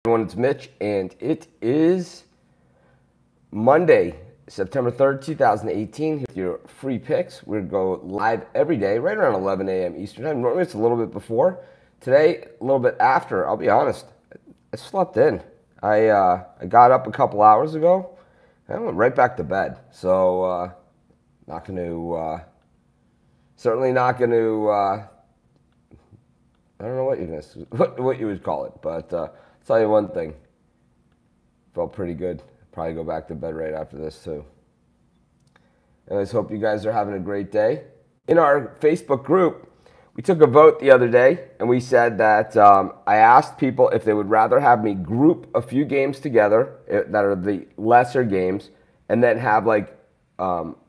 Everyone, it's Mitch, and it is Monday, September 3rd, 2018. With your free picks, we're going to go live every day, right around 11 a.m. Eastern Time. Normally it's a little bit before. Today, a little bit after. I'll be honest, I slept in. I got up a couple hours ago, and I went right back to bed. So, not going to, certainly not going to, I don't know what you would call it, but I'll tell you one thing. Felt pretty good. Probably go back to bed right after this too. Anyways, hope you guys are having a great day. In our Facebook group, we took a vote the other day, and we said that I asked people if they would rather have me group a few games together that are the lesser games, and then have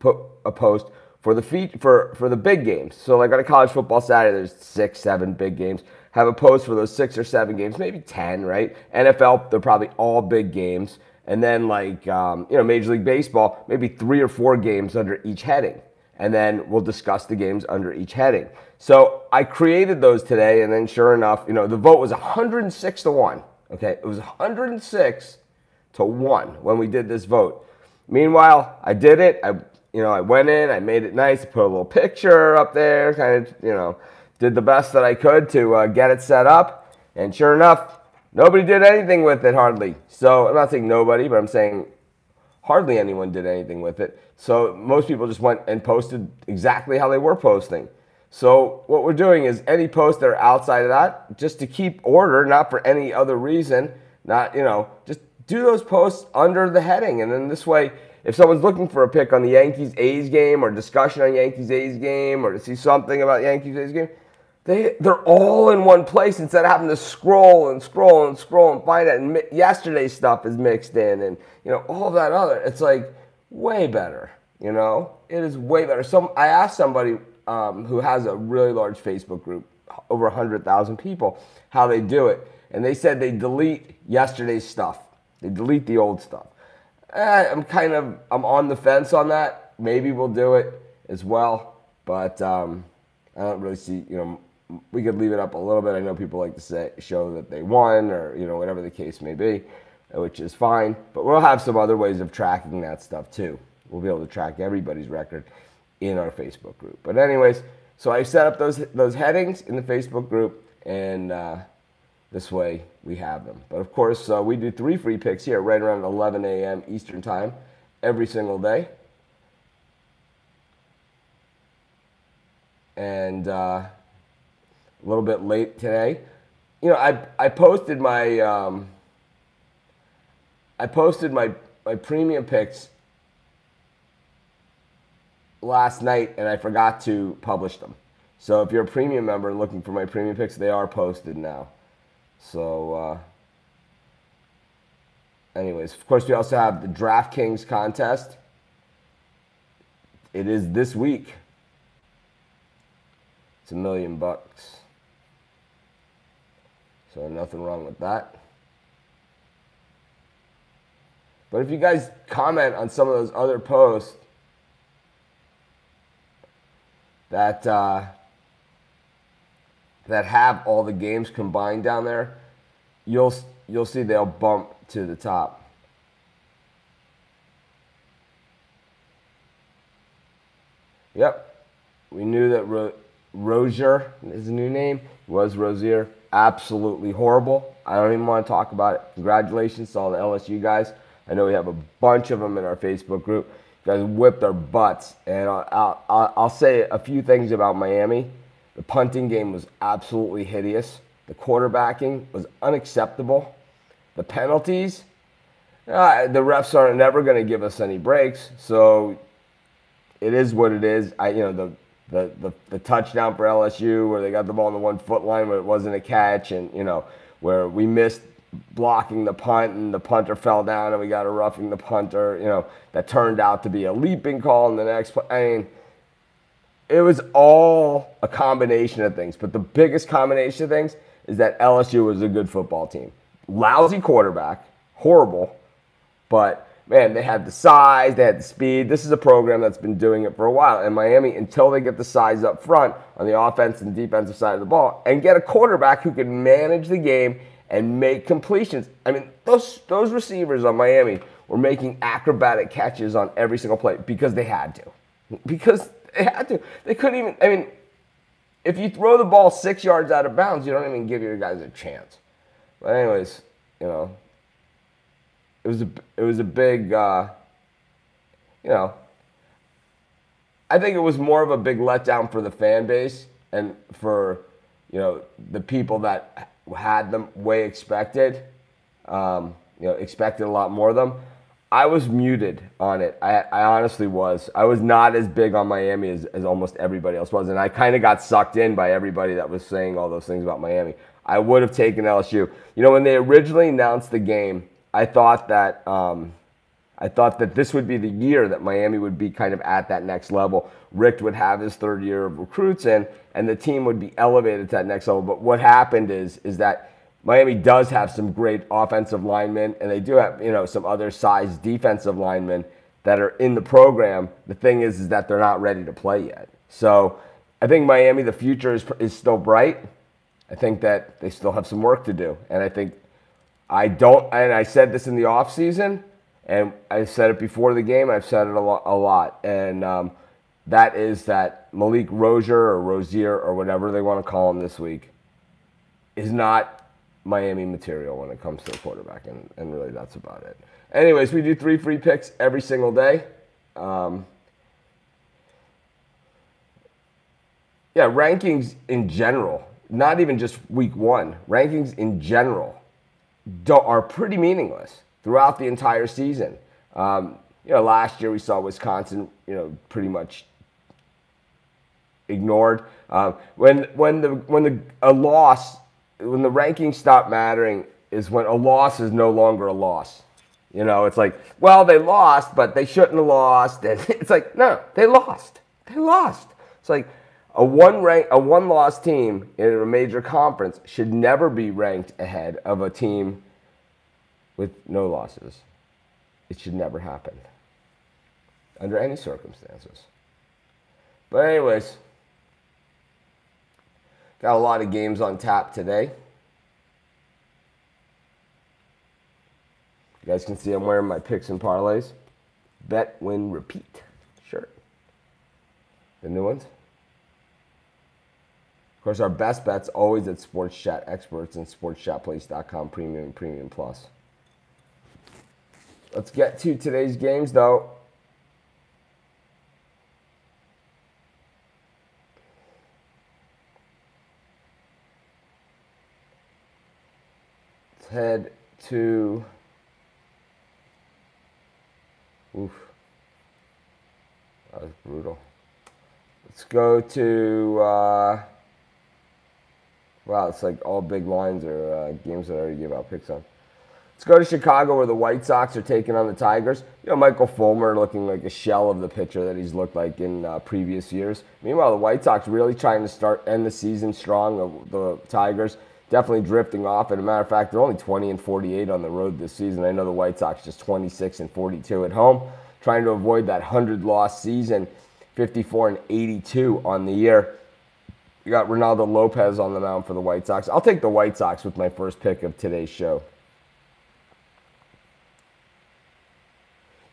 put a post for the big games. So like on a college football Saturday, there's 6, 7 big games. Have a post for those 6 or 7 games, maybe 10, right? NFL, they're probably all big games. And then Major League Baseball, maybe 3 or 4 games under each heading. And then we'll discuss the games under each heading. So I created those today, and then sure enough, the vote was 106-1. Okay, it was 106-1 when we did this vote. Meanwhile, I did it. I went in, I made it nice, put a little picture up there, kind of, did the best that I could to get it set up. And sure enough, nobody did anything with it, hardly. So I'm not saying nobody, but I'm saying hardly anyone did anything with it. So most people just went and posted exactly how they were posting. So what we're doing is any posts that are outside of that, just to keep order, not for any other reason, just do those posts under the heading. And then this way, if someone's looking for a pick on the Yankees-A's game or discussion on Yankees-A's game or to see something about Yankees-A's game, they're all in one place instead of having to scroll and scroll and scroll and find it. And yesterday's stuff is mixed in and, all that other. It's like way better, It is way better. I asked somebody who has a really large Facebook group, over 100,000 people, how they do it. And they said they delete yesterday's stuff. They delete the old stuff. I'm on the fence on that. Maybe we'll do it as well, but I don't really see, we could leave it up a little bit. I know people like to show that they won or, whatever the case may be, which is fine, but we'll have some other ways of tracking that stuff too. We'll be able to track everybody's record in our Facebook group. But anyways, so I set up those headings in the Facebook group, and this way we have them. But of course, we do 3 free picks here right around 11 a.m. Eastern Time every single day. And a little bit late today. I posted my premium picks last night, and I forgot to publish them. So if you're a premium member and looking for my premium picks, they are posted now. So, anyways, of course, we also have the DraftKings contest. It is this week. It's $1 million. So nothing wrong with that. But if you guys comment on some of those other posts that have all the games combined down there, you'll see they'll bump to the top. Yep, we knew that Rozier, his new name, was Rozier. Absolutely horrible. I don't even want to talk about it. Congratulations to all the LSU guys. I know we have a bunch of them in our Facebook group. You guys whipped our butts. And I'll say a few things about Miami. The punting game was absolutely hideous. The quarterbacking was unacceptable. The penalties, the refs are never going to give us any breaks. So it is what it is. The touchdown for LSU where they got the ball on the 1-foot line where it wasn't a catch, and where we missed blocking the punt and the punter fell down and we got a roughing the punter, that turned out to be a leaping call in the next play. I mean, it was all a combination of things, but the biggest combination of things is that LSU was a good football team. Lousy quarterback, horrible, but man, they had the size, they had the speed. This is a program that's been doing it for a while. And Miami, until they get the size up front on the offense and defensive side of the ball and get a quarterback who can manage the game and make completions. I mean, those receivers on Miami were making acrobatic catches on every single play because they had to. Because they had to. They couldn't even, I mean, if you throw the ball 6 yards out of bounds, you don't even give your guys a chance. But anyways, you know, it was a big, you know, I think it was more of a big letdown for the fan base and for, you know, the people that had them way expected, expected a lot more of them. I was muted on it. I honestly was. I was not as big on Miami as almost everybody else was, and I kind of got sucked in by everybody that was saying all those things about Miami. I would have taken LSU. You know, when they originally announced the game, I thought that this would be the year that Miami would be kind of at that next level. Rick would have his third year of recruits in, and the team would be elevated to that next level. But what happened is that Miami does have some great offensive linemen, and they do have, you know, some other size defensive linemen that are in the program. The thing is that they're not ready to play yet. So I think Miami, the future is still bright. I think that they still have some work to do. And and I said this in the offseason, and I said it before the game, I've said it a lot. And that is that Malik Rozier or whatever they want to call him this week is not Miami material when it comes to the quarterback, and really that's about it. Anyways, we do 3 free picks every single day. Rankings in general, not even just week 1, rankings in general are pretty meaningless throughout the entire season. Last year we saw Wisconsin, pretty much ignored. When the rankings stop mattering is when a loss is no longer a loss. It's like, well, they lost, but they shouldn't have lost. And it's like, no, they lost. They lost. It's like a one-loss team in a major conference should never be ranked ahead of a team with no losses. It should never happen under any circumstances. But anyways, got a lot of games on tap today. You guys can see I'm wearing my picks and parlays. Bet, win, repeat shirt. The new ones. Of course, our best bet's always at Sports Chat Experts and SportsChatPlace.com Premium and Premium Plus. Let's get to today's games, though. Let's head to... Oof. That was brutal. Let's go to... Wow, it's like all big lines are games that I already gave out picks on. Let's go to Chicago where the White Sox are taking on the Tigers. Michael Fulmer looking like a shell of the pitcher that he's looked like in previous years. Meanwhile, the White Sox really trying to end the season strong. The Tigers definitely drifting off. And as a matter of fact, they're only 20-48 on the road this season. I know the White Sox just 26-42 at home, trying to avoid that 100-loss season, 54-82 on the year. You got Ronaldo Lopez on the mound for the White Sox. I'll take the White Sox with my first pick of today's show.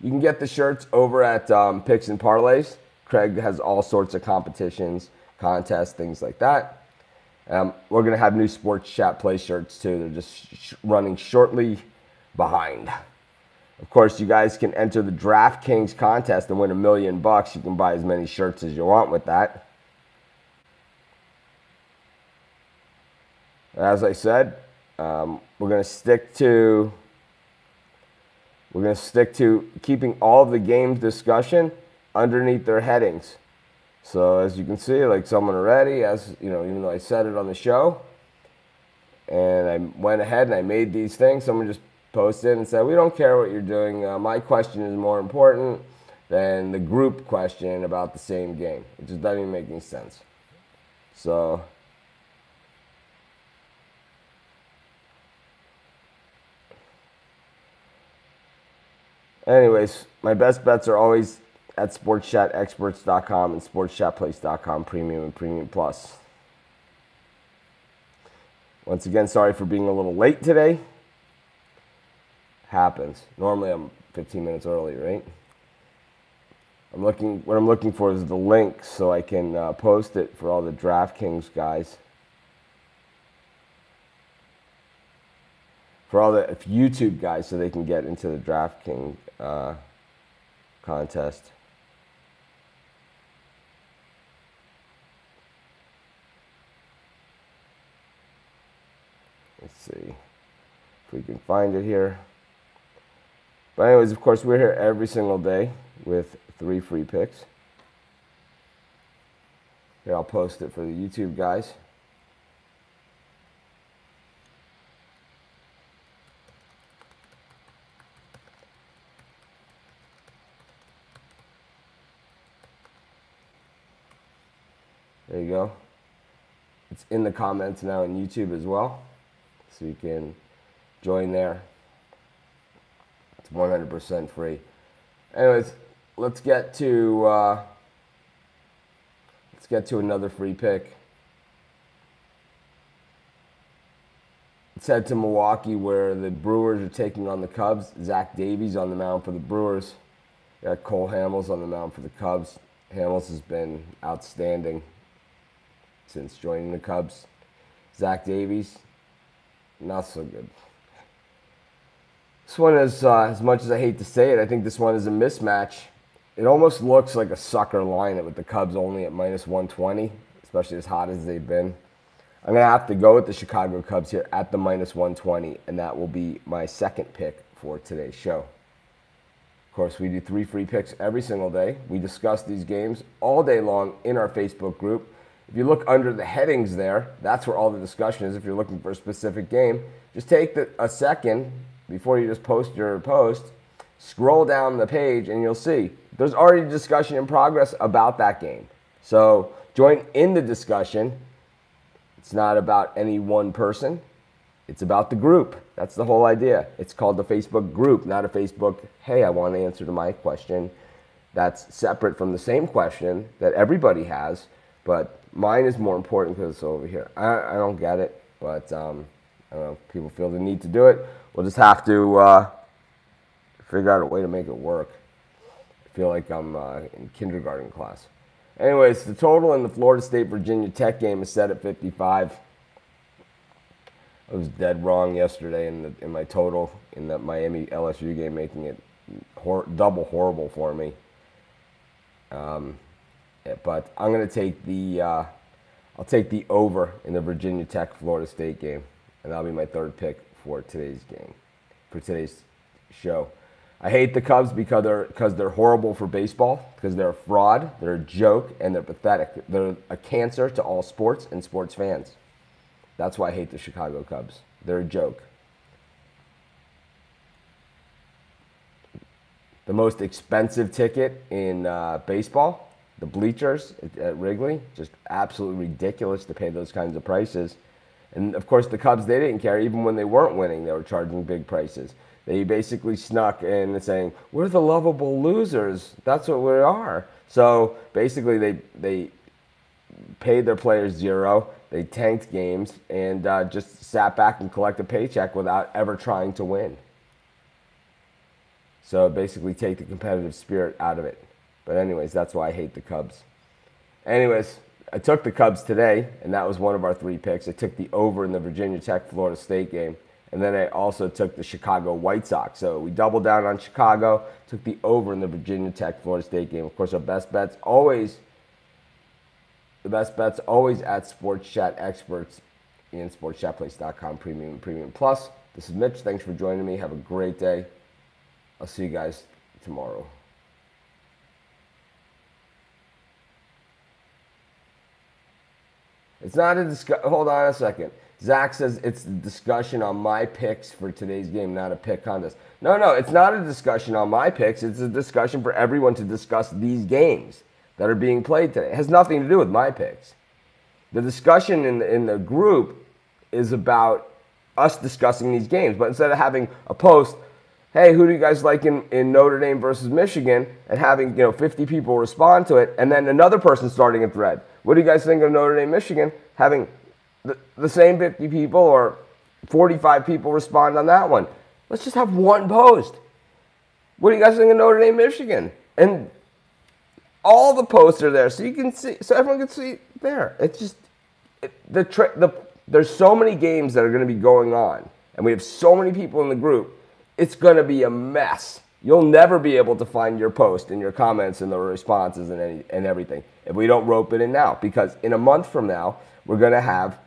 You can get the shirts over at Picks and Parlays. Craig has all sorts of competitions, contests, things like that. We're going to have new Sports Chat Play shirts too. They're just running shortly behind. Of course, you guys can enter the DraftKings contest and win $1 million. You can buy as many shirts as you want with that. As I said, we're going to stick to keeping all of the games discussion underneath their headings. So as you can see, like someone already, even though I said it on the show, and I went ahead and I made these things, someone just posted and said, we don't care what you're doing. My question is more important than the group question about the same game. It just doesn't even make any sense. So... anyways, my best bets are always at SportsChatExperts.com and SportsChatPlace.com Premium and Premium Plus. Once again, sorry for being a little late today. Happens. Normally I'm 15 minutes early, right? What I'm looking for is the link so I can post it for all the DraftKings guys. For all the YouTube guys so they can get into the DraftKings contest. Let's see if we can find it here. But anyways, of course, we're here every single day with 3 free picks. Here, I'll post it for the YouTube guys. There you go. It's in the comments now on YouTube as well, so you can join there. It's 100% free. Anyways, let's get to another free pick. Let's head to Milwaukee, where the Brewers are taking on the Cubs. Zach Davies on the mound for the Brewers. Got Cole Hamels on the mound for the Cubs. Hamels has been outstanding since joining the Cubs. Zach Davies, not so good. This one is, as much as I hate to say it, I think this one is a mismatch. It almost looks like a sucker line with the Cubs only at -120, especially as hot as they've been. I'm going to have to go with the Chicago Cubs here at the -120, and that will be my second pick for today's show. Of course, we do 3 free picks every single day. We discuss these games all day long in our Facebook group. If you look under the headings there, that's where all the discussion is. If you're looking for a specific game, just take a second before you just post your post, scroll down the page, and you'll see there's already discussion in progress about that game. So join in the discussion. It's not about any one person. It's about the group. That's the whole idea. It's called the Facebook group, not a Facebook, hey, I want an answer to my question. That's separate from the same question that everybody has, but mine is more important because it's over here. I don't get it, but I don't know, people feel the need to do it. We'll just have to figure out a way to make it work. I feel like I'm in kindergarten class. Anyways, the total in the Florida State-Virginia Tech game is set at 55. I was dead wrong yesterday in my total in that Miami LSU game, making it double horrible for me. But I'm going to take I'll take the over in the Virginia Tech Florida State game, and that'll be my third pick for today's game, for today's show. I hate the Cubs because they're horrible for baseball, because they're a fraud, they're a joke, and they're pathetic. They're a cancer to all sports and sports fans. That's why I hate the Chicago Cubs. They're a joke. The most expensive ticket in baseball, the bleachers at Wrigley, just absolutely ridiculous to pay those kinds of prices. And of course, the Cubs, they didn't care. Even when they weren't winning, they were charging big prices. They basically snuck in saying, we're the lovable losers. That's what we are. So basically, they paid their players zero. They tanked games and just sat back and collected a paycheck without ever trying to win. So basically take the competitive spirit out of it. But anyways, that's why I hate the Cubs. Anyways, I took the Cubs today, and that was one of our 3 picks. I took the over in the Virginia Tech Florida State game. And then I also took the Chicago White Sox. So we doubled down on Chicago, took the over in the Virginia Tech Florida State game. Of course, our best bets always at Sports Chat Experts in sportschatplace.com Premium Plus. This is Mitch. Thanks for joining me. Have a great day. I'll see you guys tomorrow. It's not a discussion. Hold on a second. Zach says it's the discussion on my picks for today's game, not a pick contest. No, it's not a discussion on my picks. It's a discussion for everyone to discuss these games that are being played today. It has nothing to do with my picks. The discussion in the group is about us discussing these games. But instead of having a post, hey, who do you guys like in Notre Dame versus Michigan, and having 50 people respond to it, and then another person starting a thread. What do you guys think of Notre Dame, Michigan? Having the same 50 people or 45 people respond on that one. Let's just have one post. What do you guys think of Notre Dame, Michigan? And all the posts are there, so you can see, so everyone can see there. It's just there's so many games that are going to be going on, and we have so many people in the group. It's going to be a mess. You'll never be able to find your post and your comments and the responses and everything if we don't rope it in now. Because in a month from now, we're going to have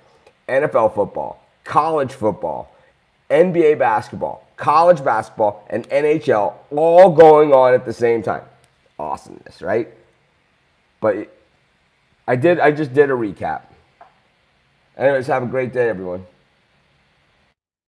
NFL football, college football, NBA basketball, college basketball, and NHL all going on at the same time. Awesomeness, right? But I just did a recap. Anyways, have a great day, everyone.